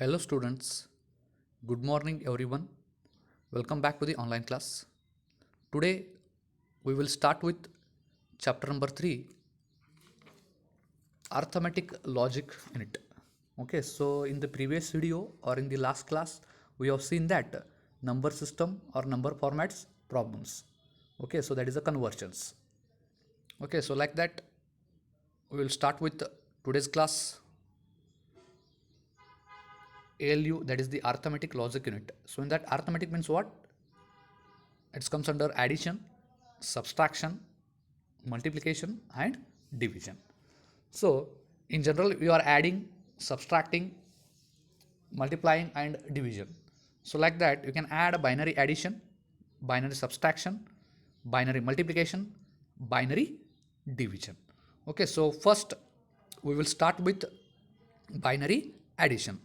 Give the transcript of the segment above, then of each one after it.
Hello students, good morning everyone. Welcome back to the online class. Today we will start with chapter number 3, arithmetic logic in it. Okay, so in the previous video or in the last class we have seen that number system or number formats problems. Okay, so that is the conversions. Okay, so like that we will start with today's class ALU, that is the arithmetic logic unit. So in that, arithmetic means what? It comes under addition, subtraction, multiplication and division. So in general we are adding, subtracting, multiplying and division. So like that you can add a binary addition, binary subtraction, binary multiplication, binary division. Okay, so first we will start with binary addition.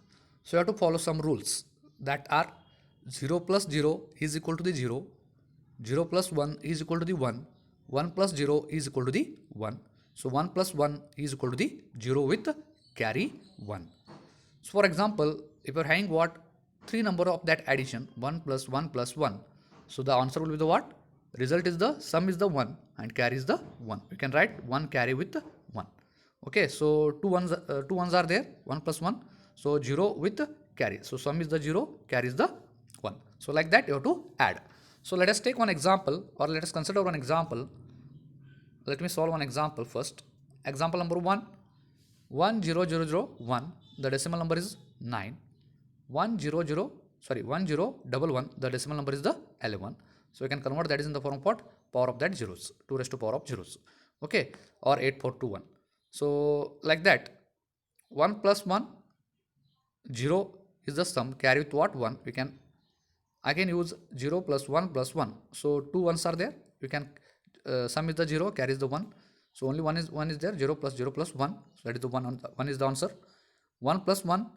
So you have to follow some rules that are 0 plus 0 is equal to the 0, 0 plus 1 is equal to the 1, 1 plus 0 is equal to the 1. So 1 plus 1 is equal to the 0 with carry 1. So for example, if you are having what? 3 number of that addition, 1 plus 1 plus 1. So the answer will be the what? Result is the sum is the 1 and carry is the 1. You can write 1 carry with 1. Okay, so two ones are there, 1 plus 1. So 0 with carry. So sum is the 0, carry is the 1. So like that you have to add. So let us take one example, or let us consider one example. Let me solve one example first. Example number 1, 10001, the decimal number is 9. 1011, the decimal number is the 11. So we can convert that is in the form of what? Power of that zeros, 2 raised to power of zeros. Okay, or 8421. So like that, 1 plus 1, 0 is the sum, carry with what? 1. We can again use 0 plus 1 plus 1. So two ones are there. You can sum is the 0, carry is the 1. So only one is there, 0 plus 0 plus 1. So that is the 1 is the answer. 1 plus 1,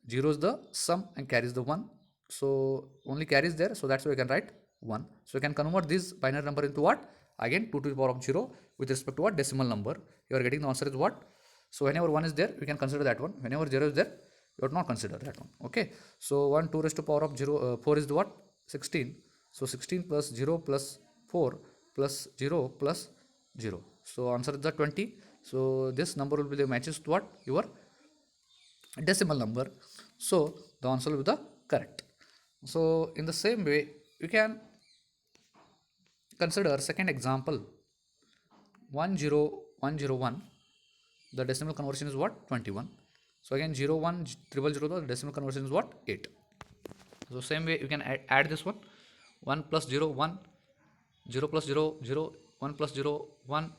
0 is the sum and carries the 1. So only carry is there. So that's why we can write 1. So you can convert this binary number into what? Again 2 to the power of 0 with respect to what? Decimal number. You are getting the answer is what? So whenever 1 is there, we can consider that one. Whenever 0 is there, you have to not consider that one. Okay, so 1 2 raised to power of 0 4 is the what? 16. So 16 plus 0 plus 4 plus 0 plus 0. So answer is the 20. So this number will be the matches to what? Your decimal number. So the answer will be the correct. So in the same way you can consider second example, 10101, the decimal conversion is what? 21. So again 01000, the decimal conversion is what? 8. So same way you can add this one, 1 plus 0 1, 0 plus 0 0, 1 plus 0 1,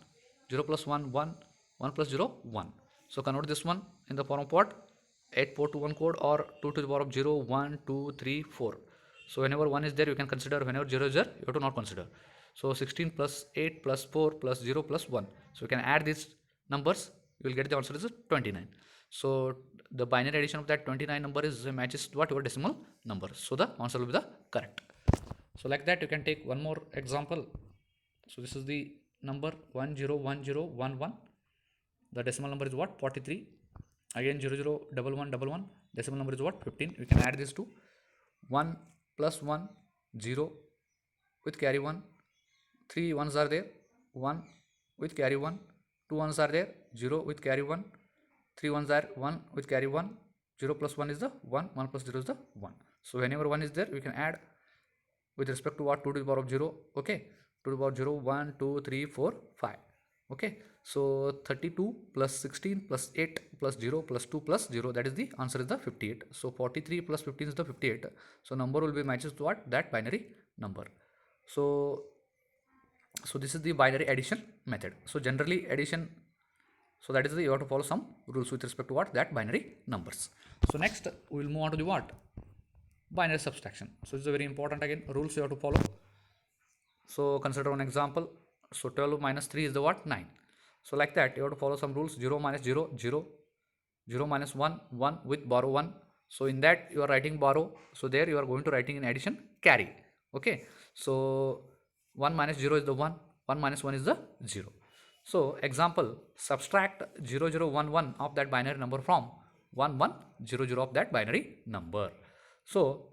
0 plus 1 1, 1 plus 0 1. So convert this one in the form of what? 8421 code or 2 to the power of 0 1 2 3 4. So whenever 1 is there you can consider, whenever 0 is there you have to not consider. So 16 plus 8 plus 4 plus 0 plus 1. So you can add these numbers, you will get the answer is 29. So the binary addition of that 29 number is matches what? Your decimal number. So the answer will be the correct. So like that you can take one more example. So this is the number 101011. The decimal number is what? 43. Again 001111. Decimal number is what? 15. We can add this to 1 plus 1 0 with carry 1. 3 ones are there, 1 with carry 1. 2 ones are there, 0 with carry 1. 3 ones are 1 with carry 1. 0 plus 1 is the 1, 1 plus 0 is the 1. So whenever 1 is there we can add with respect to what? 2 to the power of 0. Okay, 2 to the power of 0 1 2 3 4 5. Okay, so 32 plus 16 plus 8 plus 0 plus 2 plus 0, that is the answer is the 58. So 43 plus 15 is the 58. So number will be matches to what? That binary number. So this is the binary addition method. So generally addition, so that is the, you have to follow some rules with respect to what? That binary numbers. So next we will move on to the what? Binary subtraction. So it's a very important again rules you have to follow. So consider one example. So 12 minus 3 is the what? 9. So like that you have to follow some rules. 0 minus 0 0, 0 minus 1 1 with borrow 1. So in that you are writing borrow, so there you are going to writing in addition carry. Okay, so 1 minus 0 is the 1, 1 minus 1 is the 0. So example, subtract 0011 of that binary number from 1100 of that binary number. So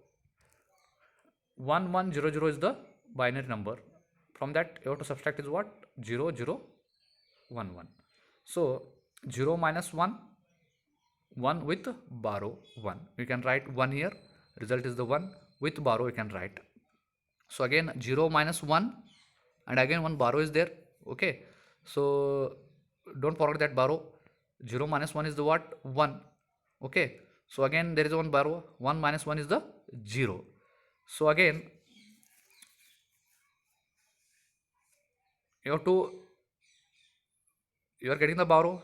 1100 is the binary number. From that you have to subtract is what? 0011. So 0 minus 1, 1 with borrow 1. We can write 1 here. Result is the 1. With borrow we can write. So again 0 minus 1 and again one borrow is there. Okay. So don't forget that borrow. 0 minus 1 is the what? 1. Okay. So again there is one borrow. 1 minus 1 is the 0. So again you are getting the borrow.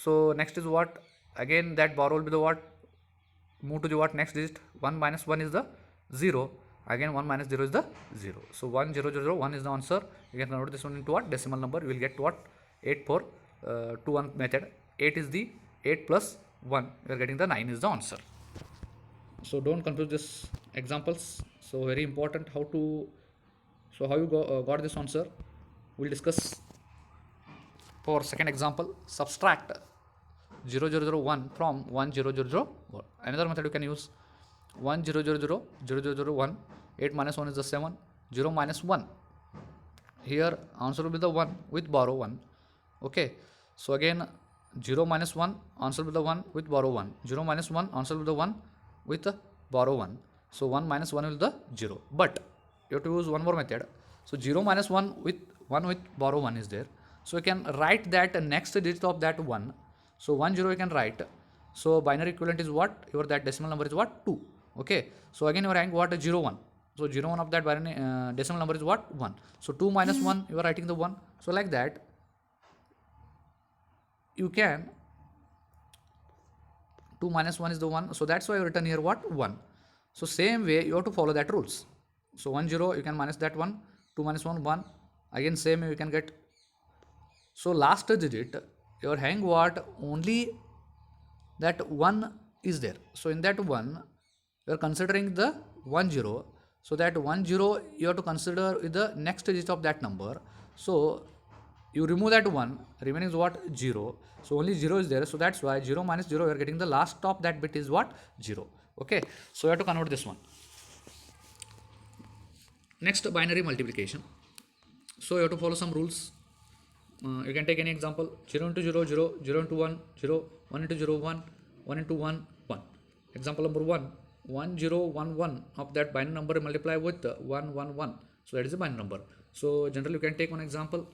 So next is what? Again that borrow will be the what? Move to the what? Next digit. 1 minus 1 is the 0. Again 1 minus 0 is the 0. So 1001 is the answer. You can convert this one into what? Decimal number. You will get what? 8 for 2 1 method. 8 is the 8 plus 1. You are getting the 9 is the answer. So don't confuse this examples. So very important how to. So how you got this answer? We'll discuss. For second example, subtract 0001 from 1000. Another method you can use. 1000 8 minus 1 is the 7. 0 minus 1. Here answer will be the 1 with borrow 1. Okay. So again 0 minus 1 answer will be the 1 with borrow 1. 0 minus 1 answer will be the 1 with borrow 1. So 1 minus 1 will be the 0. But you have to use one more method. So 0 minus 1 with borrow 1 is there. So you can write that next digit of that 1. So 10 you can write. So binary equivalent is what? Your that decimal number is what? 2. Okay. So again you are writing what? 0 1. So 0 1 of that binary decimal number is what? 1. So 2 minus 1 you are writing the 1. So like that you can 2 minus 1 is the 1. So that's why you written here what? 1. So same way you have to follow that rules. So 1 0 you can minus that 1. 2 minus 1 1. Again same way you can get. So last digit you are having what? Only that 1 is there. So in that 1 you are considering the 1 0. So that 1 0 you have to consider with the next digit of that number. So you remove that 1, remaining is what? 0. So only 0 is there. So that's why 0 minus 0 you are getting the last of that bit is what? 0. Okay. So you have to convert this one. Next, binary multiplication. So you have to follow some rules. You can take any example. 0 into 0 0, 0 into 1 0, 1 into 0 1, 1 into 1 1. Example number 1, 1 0 1 1 of that binary number multiply with 1 1 1. So that is the binary number. So generally you can take one example.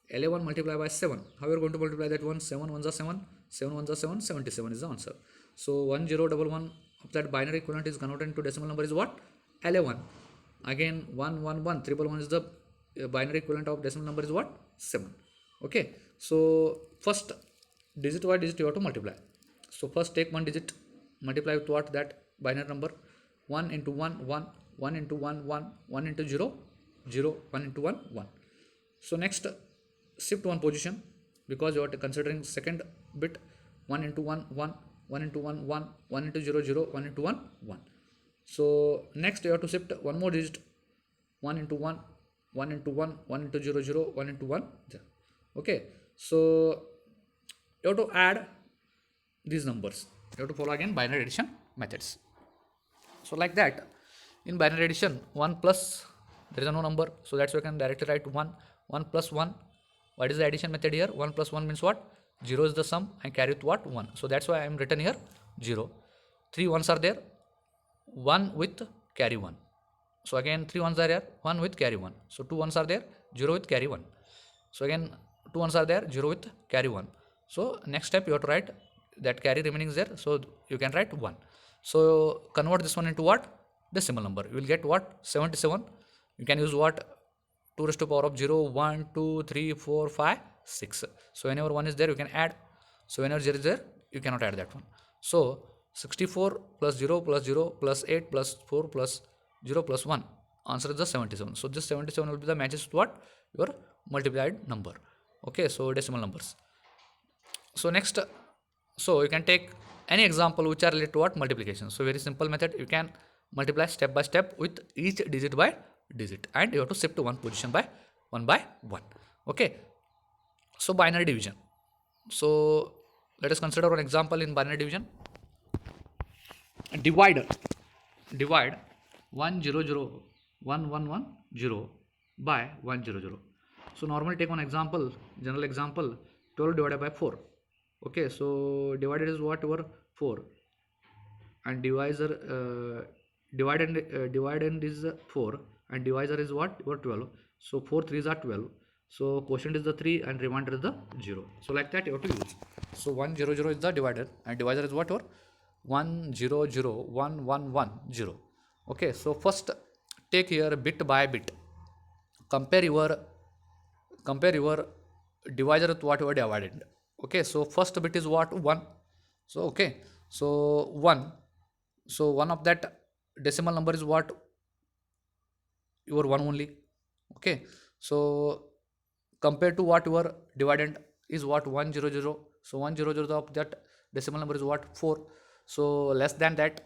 11 multiplied by 7. How you are going to multiply that one? 7 1s are 7, 7 1s are 7, 77 is the answer. So 1011 of that binary equivalent is converted into decimal number is what? 11. Again 111 111 is the binary equivalent of decimal number is what? 7. Okay. So first digit by digit you have to multiply. So first take one digit, multiply with what? That binary number. 1 into 1 1, 1 into 1 1, 1 into 0 0, 1 into 1 1. So next shift one position because you are considering second bit. 1 into 1 1, 1 into 1 1, 1 into 0 0, 1 into 1 1. So next you have to shift one more digit. 1 into 1, 1 into 1, 1 into 0 0, 1 into 1 0. Okay. So you have to add these numbers. You have to follow again binary addition methods. So like that in binary addition 1 plus there is no number, so that's why you can directly write 1 1 plus 1. What is the addition method here? 1 plus 1 means what? 0 is the sum and carry with what? 1. So that's why I am written here 0. 3 ones are there, 1 with carry 1. So again 3 ones are here, 1 with carry 1. So 2 ones are there, 0 with carry 1. So again 2 ones are there, 0 with carry 1. So next step you have to write that carry remaining is there, so you can write 1. So convert this one into what? Decimal number. You will get what? 77. You can use what? 2 raised to power of 0, 1, 2, 3, 4, 5, 6. So whenever 1 is there you can add. So whenever 0 is there you cannot add that one. So 64 plus 0 plus 0 plus 8 plus 4 plus 0 plus 1. Answer is the 77. So this 77 will be the matches to what? Your multiplied number. Okay, so decimal numbers. So next, so you can take any example which are related to what? Multiplication. So very simple method. You can multiply step by step with each digit by digit, and you have to shift to one position by one. Okay. So binary division. So let us consider one example in binary division. divide divide 100 1110 by 100. So normally take one example, general example, 12 divided by 4. Okay, so divided is what, your 4, and divisor dividend is 4, and divisor is what, your 12. So 4 3s are 12. So quotient is the 3 and remainder is the 0. So like that you have to use. So 100 is the divider and divisor is what, your 100 1110. Okay, so first take here bit by bit, compare your divisor with what you are divided. Okay, so first bit is what, 1. So okay, so 1, so one of that decimal number is what, your 1 only. Okay, so compared to what, your dividend is what, 100. So 100 of that decimal number is what, 4. So less than that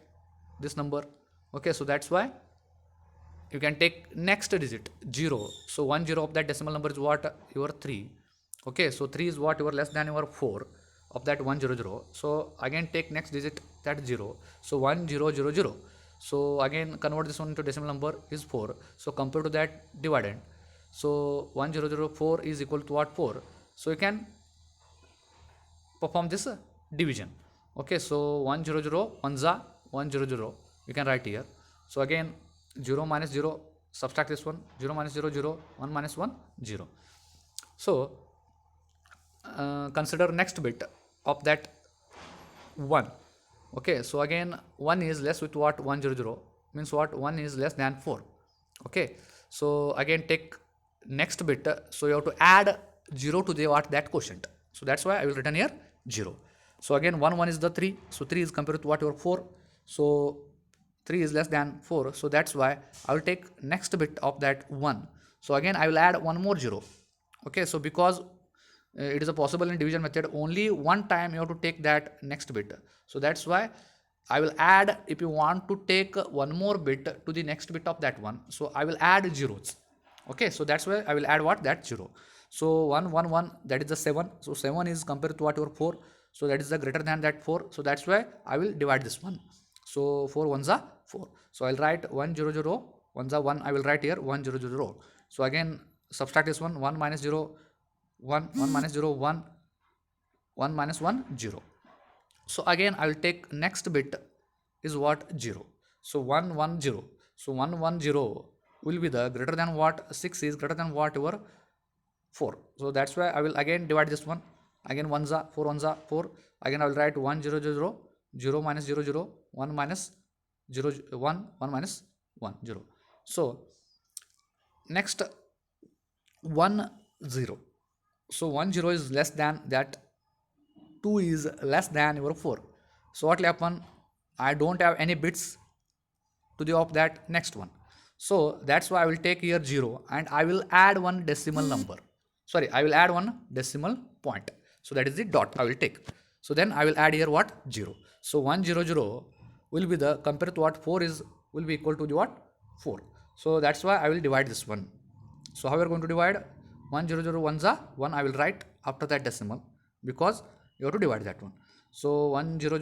this number. Okay, so that's why you can take next digit 0. So 10 of that decimal number is what, your 3. Okay, so 3 is what, your less than your 4 of that 100. So again take next digit, that 0. So 1000. So again convert this one into decimal number is 4. So compared to that dividend, so 1004 is equal to what, 4. So you can perform this division. Okay, so 100 1 za 100 you can write here. So again 0 minus 0, subtract this one, 0 minus 0 0, 1 minus 1 0. So consider next bit of that 1. Okay, so again 1 is less with what, 100, means what, 1 is less than 4. Okay, so again take next bit, so you have to add 0 to the what, that quotient. So that's why I will written here 0. So again 1 is the 3, so 3 is compared to what, your 4. So 3 is less than 4, so that's why I will take next bit of that 1. So again I will add one more 0. Okay, so because it is a possible in division method, only one time you have to take that next bit. So that's why I will add, if you want to take one more bit to the next bit of that one, so I will add zeros. Okay, so that's why I will add what, that 0. So 1 1 1, that is the 7. So 7 is compared to what, your 4. So that is the greater than that 4. So that's why I will divide this one. So 4 1s are 4. So I'll write 100 1s are 1. I will write here 100. So again subtract this one, 1 minus 0 1, 1 minus 0 1, 1 minus 1 0. So again I will take next bit is what, 0. So 1 1 0. So 1 1 0 will be the greater than what, 6 is greater than what, your 4. So that's why I will again divide this one. Again 1 za 4, 1 za 4. Again I will write 100 0 minus 0 1 minus 0 1, 1 minus 1 0. So next 1 0. So 1 0 is less than that, 2 is less than your 4. So what will happen, I don't have any bits to the of that next one. So that's why I will take here 0 and I will add one decimal number. Sorry, I will add one decimal point. So that is the dot I will take. So then I will add here what, 0. So 100 will be the, compared to what, 4 is, will be equal to the what, 4. So that's why I will divide this one. So how we are going to divide, 100 1 za 1 I will write after that decimal, because you have to divide that one. So 100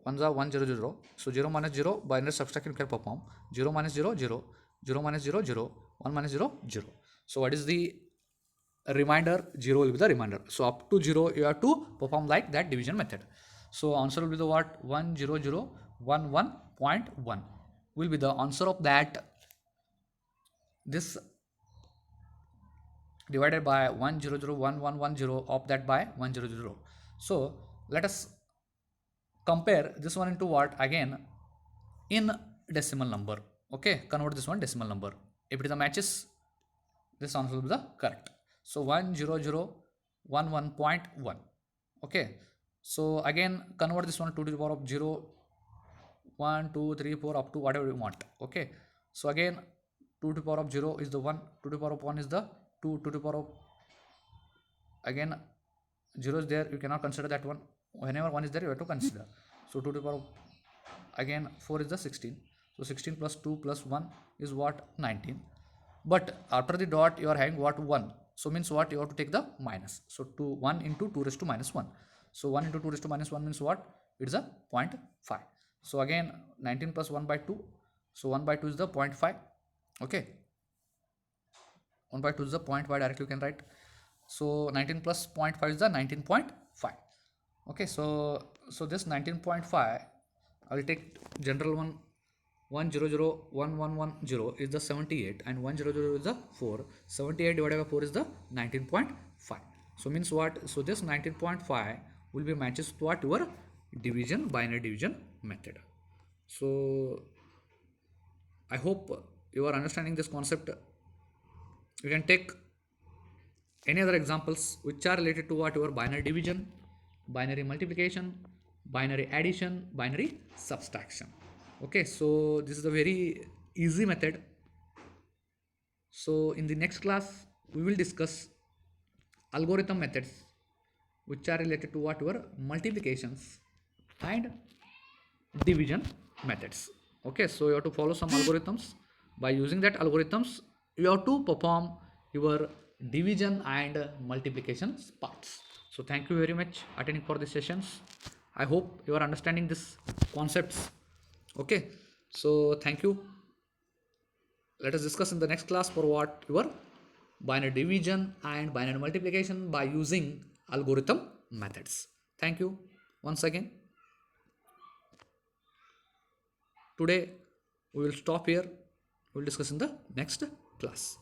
1 za 100. So 0 minus 0, binary subtraction you can perform. 0 minus 0 0, 0 minus 0 0, 1 minus 0 0. So what is the remainder, 0 will be the remainder. So up to 0 you have to perform like that division method. So answer will be the what, 10011.1 will be the answer of that, this divided by 1001110 of that by 100. So let us compare this one into what, again in decimal number. Okay, convert this one decimal number. If it is a matches, this answer will be the correct. So 10011.1. Okay, so again convert this one to the power of 0 1 2 3 4 up to whatever you want. Okay, so again 2 to the power of 0 is the 1, 2 to the power of 1 is the 2, 2 to the power of, again 0 is there, you cannot consider that one. Whenever 1 is there you have to consider. So 2 to the power of, again 4 is the 16. So 16 plus 2 plus 1 is what, 19. But after the dot you are having what, 1. So means what, you have to take the minus. So 1 into 2 raised to minus 1. So 1 into 2 raised to minus 1 means what, it is a 0.5. So again 19 plus 1 by 2. So 1 by 2 is the 0.5. Okay, 1 by 2 is the 0.5, directly you can write. So 19 plus 0.5 is the 19.5. Okay, so this 19.5, I will take general one. 1001110 is the 78 and 100 is the 4. 78 divided by 4 is the 19.5. So means what? So this 19.5 will be matches to what? Your division, binary division method. So I hope you are understanding this concept. You can take any other examples which are related to what? Your binary division, binary multiplication, binary addition, binary subtraction. Okay, so this is a very easy method. So in the next class we will discuss algorithm methods which are related to what? Your multiplications and division methods. Okay, so you have to follow some algorithms. By using that algorithms, you have to perform your division and multiplication parts. So thank you very much attending for the sessions. I hope you are understanding this concepts. Okay, so thank you. Let us discuss in the next class for what? Your binary division and binary multiplication by using algorithm methods. Thank you once again. Today we will stop here. We will discuss in the next class.